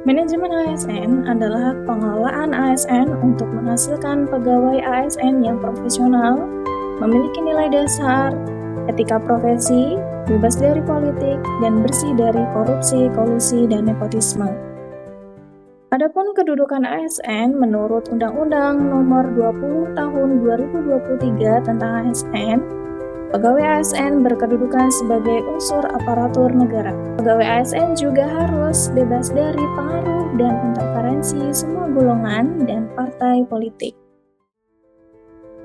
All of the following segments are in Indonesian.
Manajemen ASN adalah pengelolaan ASN untuk menghasilkan pegawai ASN yang profesional, memiliki nilai dasar, etika profesi, bebas dari politik, dan bersih dari korupsi, kolusi, dan nepotisme. Adapun kedudukan ASN menurut Undang-Undang Nomor 20 Tahun 2023 tentang ASN, pegawai ASN berkedudukan sebagai unsur aparatur negara. Pegawai ASN juga harus bebas dari pengaruh dan interferensi semua golongan dan partai politik.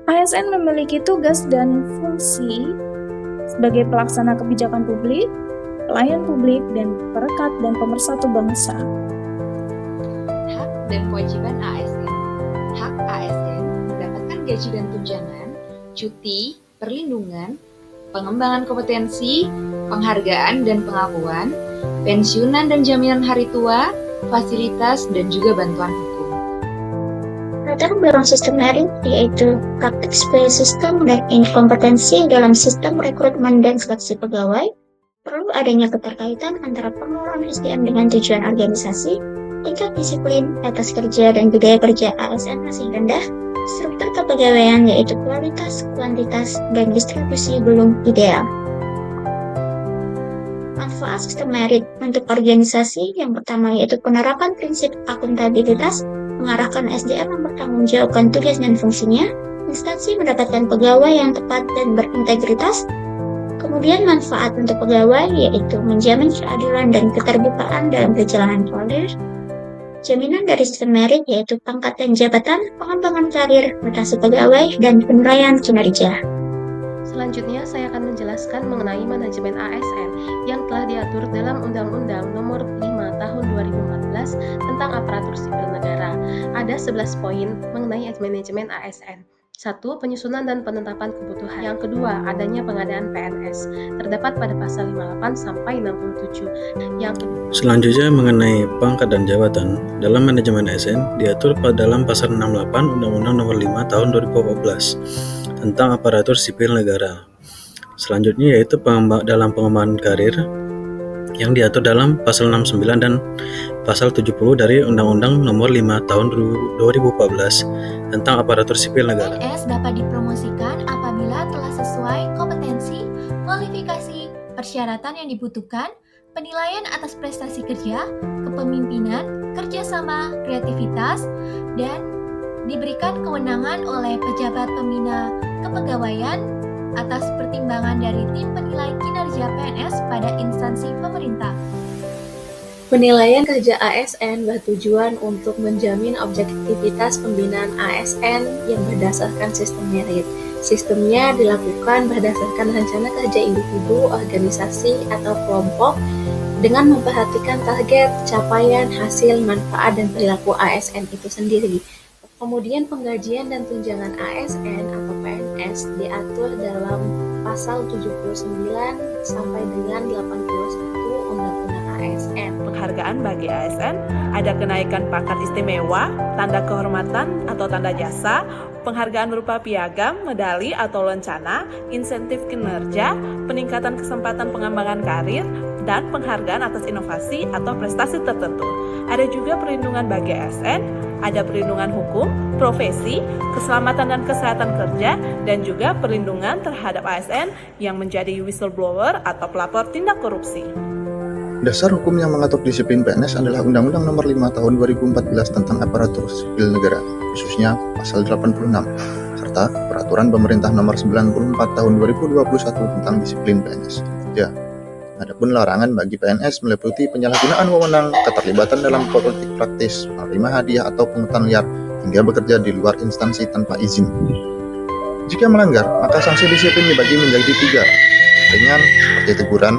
ASN memiliki tugas dan fungsi sebagai pelaksana kebijakan publik, pelayan publik, dan perekat dan pemersatu bangsa. Hak dan kewajiban ASN. Hak ASN mendapatkan gaji dan tunjangan, cuti, perlindungan, pengembangan kompetensi, penghargaan dan pengakuan, pensiunan dan jaminan hari tua, fasilitas, dan juga bantuan hukum. Latar belakang sistem merit yaitu praktik sebagai sistem dan inkompetensi dalam sistem rekrutmen dan seleksi pegawai, perlu adanya keterkaitan antara pengelolaan SDM dengan tujuan organisasi, tingkat disiplin, etos kerja, dan budaya kerja ASN masih rendah, struktur kepegawaian yaitu kualitas, kuantitas, dan distribusi belum ideal. Manfaat sistem merit untuk organisasi yang pertama yaitu penerapan prinsip akuntabilitas, mengarahkan SDM mempertanggungjawabkan tugas dan fungsinya, instansi mendapatkan pegawai yang tepat dan berintegritas. Kemudian manfaat untuk pegawai yaitu menjamin keadilan dan keterbukaan dalam perjalanan karir. Jaminan dari sistem merit yaitu pangkat dan jabatan, pengembangan karir, mutasi pegawai, dan penilaian kinerja. Selanjutnya, saya akan menjelaskan mengenai manajemen ASN yang telah diatur dalam Undang-Undang Nomor 5 Tahun 2014 tentang Aparatur Sipil Negara. Ada 11 poin mengenai manajemen ASN. 1. Penyusunan dan penetapan kebutuhan. Yang kedua, adanya pengadaan PNS. Terdapat pada pasal 58 sampai 67. Selanjutnya mengenai pangkat dan jabatan dalam manajemen ASN diatur dalam pasal 68 Undang-Undang Nomor 5 Tahun 2014 tentang Aparatur Sipil Negara. Selanjutnya yaitu dalam pengembangan karir yang diatur dalam pasal 69 dan pasal 70 dari Undang-Undang Nomor 5 Tahun 2014 tentang Aparatur Sipil Negara. PNS dapat dipromosikan apabila telah sesuai kompetensi, kualifikasi, persyaratan yang dibutuhkan, penilaian atas prestasi kerja, kepemimpinan, kerjasama, kreativitas, dan diberikan kewenangan oleh pejabat pembina kepegawaian atas pertimbangan dari tim penilai kinerja PNS pada instansi pemerintah. Penilaian kerja ASN bertujuan untuk menjamin objektivitas pembinaan ASN yang berdasarkan sistem merit. Sistemnya dilakukan berdasarkan rencana kerja individu, organisasi, atau kelompok dengan memperhatikan target, capaian, hasil, manfaat, dan perilaku ASN itu sendiri. Kemudian penggajian dan tunjangan ASN atau PNS diatur dalam pasal 79 sampai dengan 81 Undang-Undang ASN. Penghargaan bagi ASN, ada kenaikan pangkat istimewa, tanda kehormatan atau tanda jasa, penghargaan berupa piagam, medali atau lencana, insentif kinerja, peningkatan kesempatan pengembangan karir, dan penghargaan atas inovasi atau prestasi tertentu. Ada juga perlindungan bagi ASN, ada perlindungan hukum, profesi, keselamatan dan kesehatan kerja, dan juga perlindungan terhadap ASN yang menjadi whistleblower atau pelapor tindak korupsi. Dasar hukum yang mengatur disiplin PNS adalah Undang-Undang Nomor 5 Tahun 2014 tentang Aparatur Sipil Negara, khususnya Pasal 86, serta Peraturan Pemerintah Nomor 94 Tahun 2021 tentang Disiplin PNS. Ya, adapun larangan bagi PNS meliputi penyalahgunaan wewenang, keterlibatan dalam politik praktis, menerima hadiah atau pungutan liar, hingga bekerja di luar instansi tanpa izin. Jika melanggar, maka sanksi disiplin dibagi menjadi 3, ringan seperti teguran,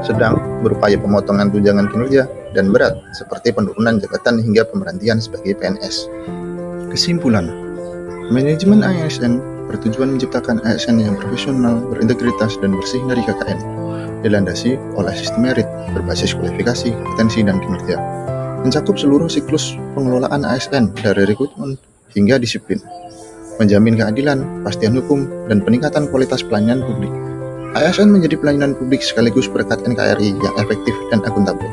sedang berupaya pemotongan tunjangan kinerja, dan berat seperti penurunan jabatan hingga pemberhentian sebagai PNS. Kesimpulan, manajemen ASN bertujuan menciptakan ASN yang profesional, berintegritas, dan bersih dari KKN, dilandasi oleh sistem merit berbasis kualifikasi, kompetensi, dan kinerja. Mencakup seluruh siklus pengelolaan ASN dari rekrutmen hingga disiplin, menjamin keadilan, kepastian hukum, dan peningkatan kualitas pelayanan publik. ASN menjadi pelayanan publik sekaligus berkat NKRI yang efektif dan akuntabel.